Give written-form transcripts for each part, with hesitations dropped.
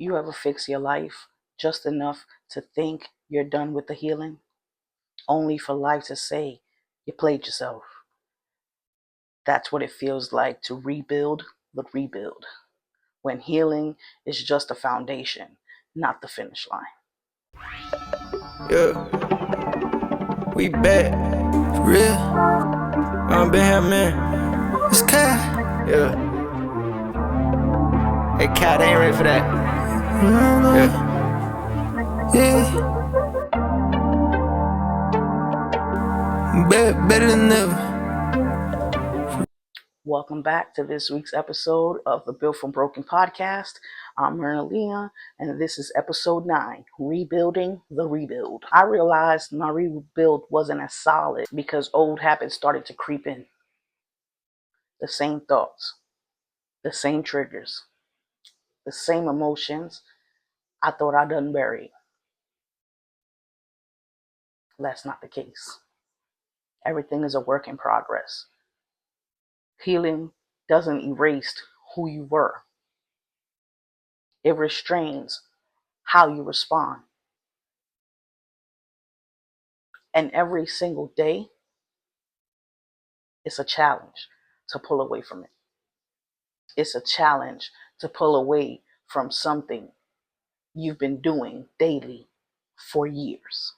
You ever fix your life just enough to think you're done with the healing, only for life to say you played yourself? That's what it feels like to rebuild the rebuild, when healing is just a foundation, not the finish line. Yeah, we back, for real. Been here, man. It's Kai. Yeah. Hey, Kai, they ain't ready for that. Yeah. Better than ever. Welcome back to this week's episode of the Built from Broken podcast. I'm Myrna Leah, and this is episode 9, Rebuilding the Rebuild. I realized my rebuild wasn't as solid because old habits started to creep in. The same thoughts, the same triggers, the same emotions I thought I'd done buried. That's not the case. Everything is a work in progress. Healing doesn't erase who you were. It restrains how you respond. And every single day, it's a challenge to pull away from it. It's a challenge to pull away from something you've been doing daily for years.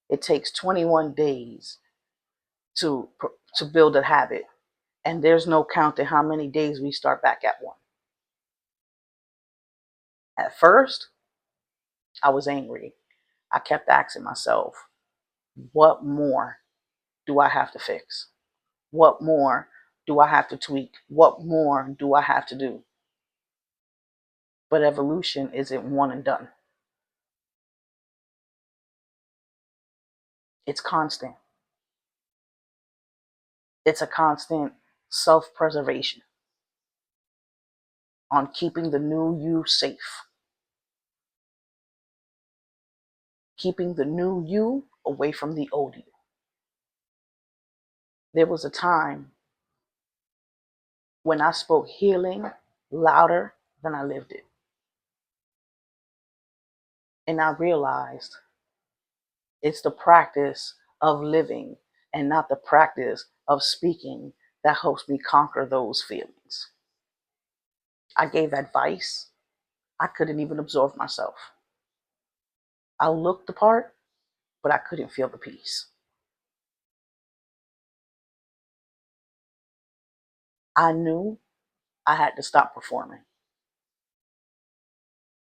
It takes 21 days to build a habit, and there's no counting how many days we start back at one. At first, I was angry. I kept asking myself, what more do I have to fix? What more do I have to tweak? What more do I have to do? But evolution isn't one and done. It's constant. It's a constant self-preservation on keeping the new you safe. Keeping the new you away from the old you. There was a time when I spoke healing louder than I lived it. And I realized it's the practice of living and not the practice of speaking that helps me conquer those feelings. I gave advice I couldn't even absorb myself. I looked the part, but I couldn't feel the peace. I knew I had to stop performing.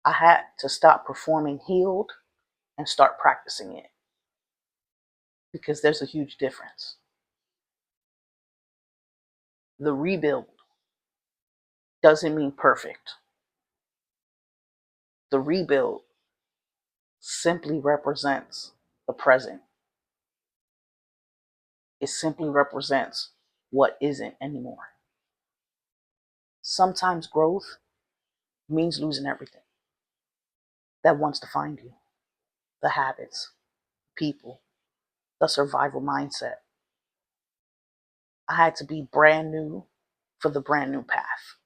I had to stop performing healed and start practicing it, because there's a huge difference. The rebuild doesn't mean perfect. The rebuild simply represents the present. It simply represents what isn't anymore. Sometimes growth means losing everything that wants to find you: the habits, people, the survival mindset. I had to be brand new for the brand new path.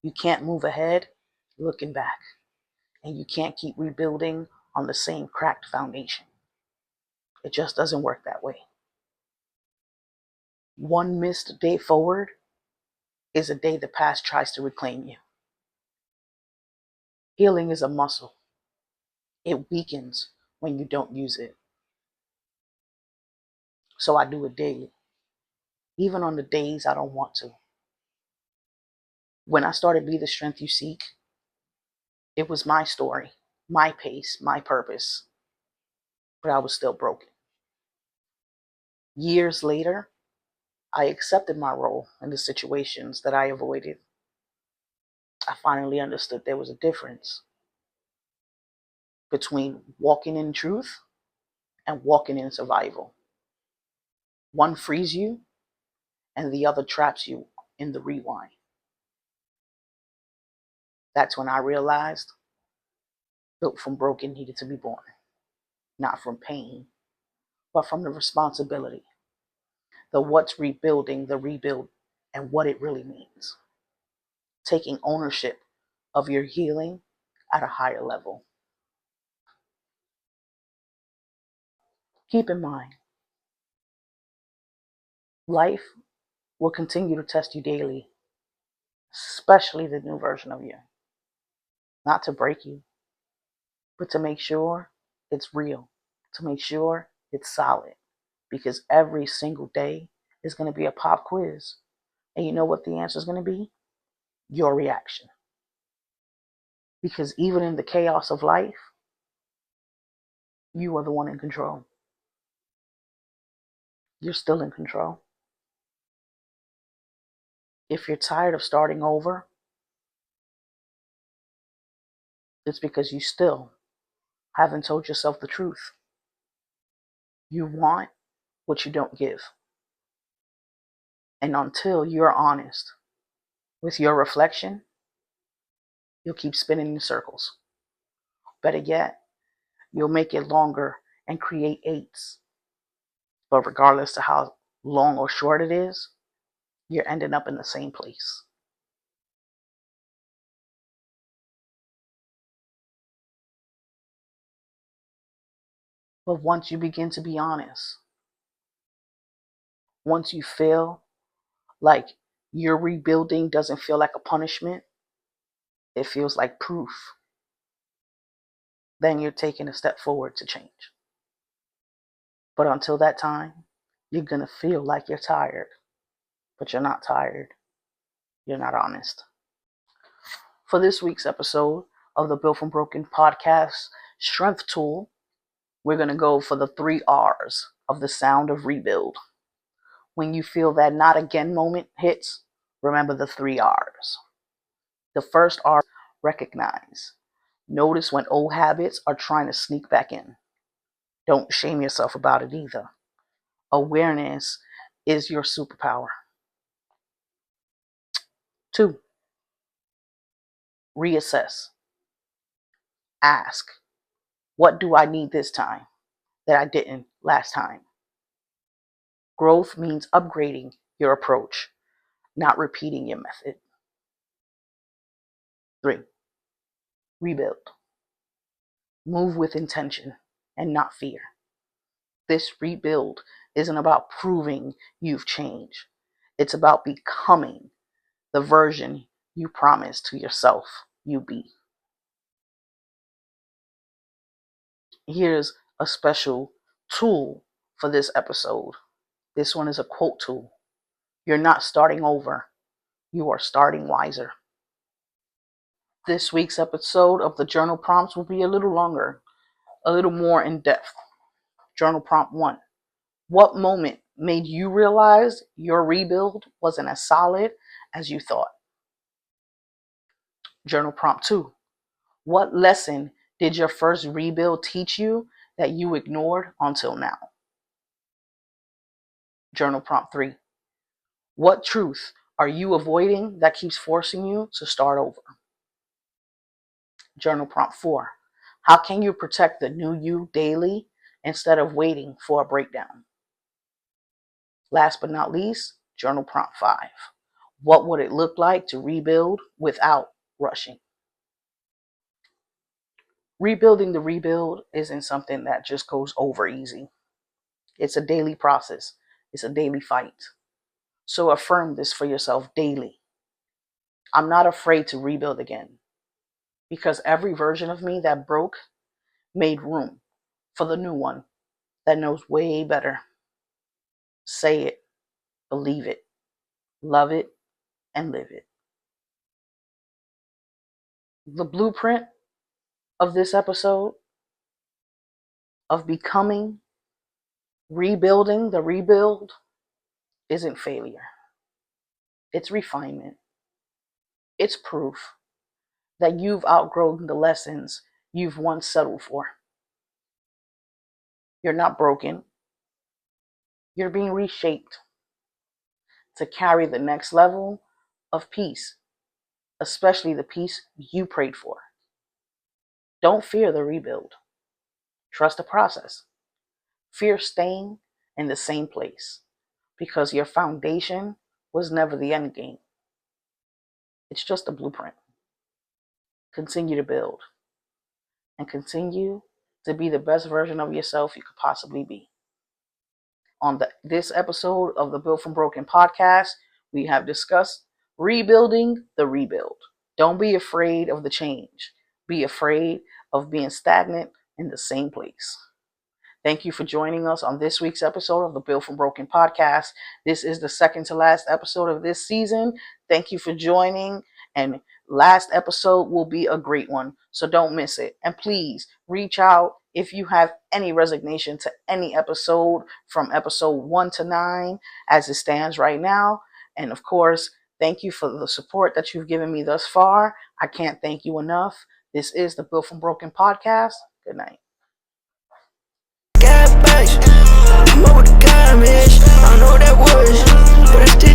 You can't move ahead looking back, and you can't keep rebuilding on the same cracked foundation. It just doesn't work that way. One missed day forward is a day the past tries to reclaim you. Healing is a muscle. It weakens when you don't use it. So I do it daily, even on the days I don't want to. When I started Be the Strength You Seek, it was my story, my pace, my purpose, but I was still broken. Years later, I accepted my role in the situations that I avoided. I finally understood there was a difference between walking in truth and walking in survival. One frees you, and the other traps you in the rewind. That's when I realized Built from Broken needed to be born, not from pain, but from the responsibility, the what's rebuilding the rebuild and what it really means. Taking ownership of your healing at a higher level. Keep in mind, life will continue to test you daily, especially the new version of you. Not to break you, but to make sure it's real, to make sure it's solid. Because every single day is going to be a pop quiz. And you know what the answer is going to be? Your reaction. Because even in the chaos of life, you are the one in control. You're still in control. If you're tired of starting over, it's because you still haven't told yourself the truth. You want what you don't give. And until you're honest with your reflection, you'll keep spinning in circles. Better yet, you'll make it longer and create eights. But regardless of how long or short it is, you're ending up in the same place. But once you begin to be honest, once you feel like your rebuilding doesn't feel like a punishment, it feels like proof, then you're taking a step forward to change. But until that time, you're going to feel like you're tired, but you're not tired. You're not honest. For this week's episode of the Built from Broken podcast strength tool, we're going to go for the 3 R's of the sound of rebuild. When you feel that not again moment hits, remember the 3 R's. The first R, recognize. Notice when old habits are trying to sneak back in. Don't shame yourself about it either. Awareness is your superpower. 2, reassess. Ask, what do I need this time that I didn't last time? Growth means upgrading your approach, not repeating your method. 3, rebuild. Move with intention and not fear. This rebuild isn't about proving you've changed. It's about becoming the version you promised to yourself you'd be. Here's a special tool for this episode. This one is a quote tool. You're not starting over. You are starting wiser. This week's episode of the journal prompts will be a little longer, a little more in depth. Journal prompt 1. What moment made you realize your rebuild wasn't as solid as you thought? Journal prompt 2. What lesson did your first rebuild teach you that you ignored until now? Journal prompt 3. What truth are you avoiding that keeps forcing you to start over? Journal prompt 4. How can you protect the new you daily instead of waiting for a breakdown? Last but not least, journal prompt 5. What would it look like to rebuild without rushing? Rebuilding the rebuild isn't something that just goes over easy. It's a daily process. It's a daily fight. So affirm this for yourself daily. I'm not afraid to rebuild again, because every version of me that broke made room for the new one that knows way better. Say it, believe it, love it, and live it. The blueprint of this episode of becoming, rebuilding the rebuild isn't failure. It's refinement. It's proof that you've outgrown the lessons you've once settled for. You're not broken. You're being reshaped to carry the next level of peace, especially the peace you prayed for. Don't fear the rebuild. Trust the process. Fear staying in the same place, because your foundation was never the end game. It's just a blueprint. continue to build and continue to be the best version of yourself you could possibly be. On this episode of the Built from Broken podcast, we have discussed rebuilding the rebuild. Don't be afraid of the change. Be afraid of being stagnant in the same place. Thank you for joining us on this week's episode of the Built from Broken podcast. This is the second to last episode of this season. Thank you for joining, and last episode will be a great one, so don't miss it. And please reach out if you have any resignation to any episode from episode 1 to 9 as it stands right now. And of course, thank you for the support that you've given me thus far. I can't thank you enough. This is the Built from Broken podcast. Good night. I'm over the garbage. I know that was, but I still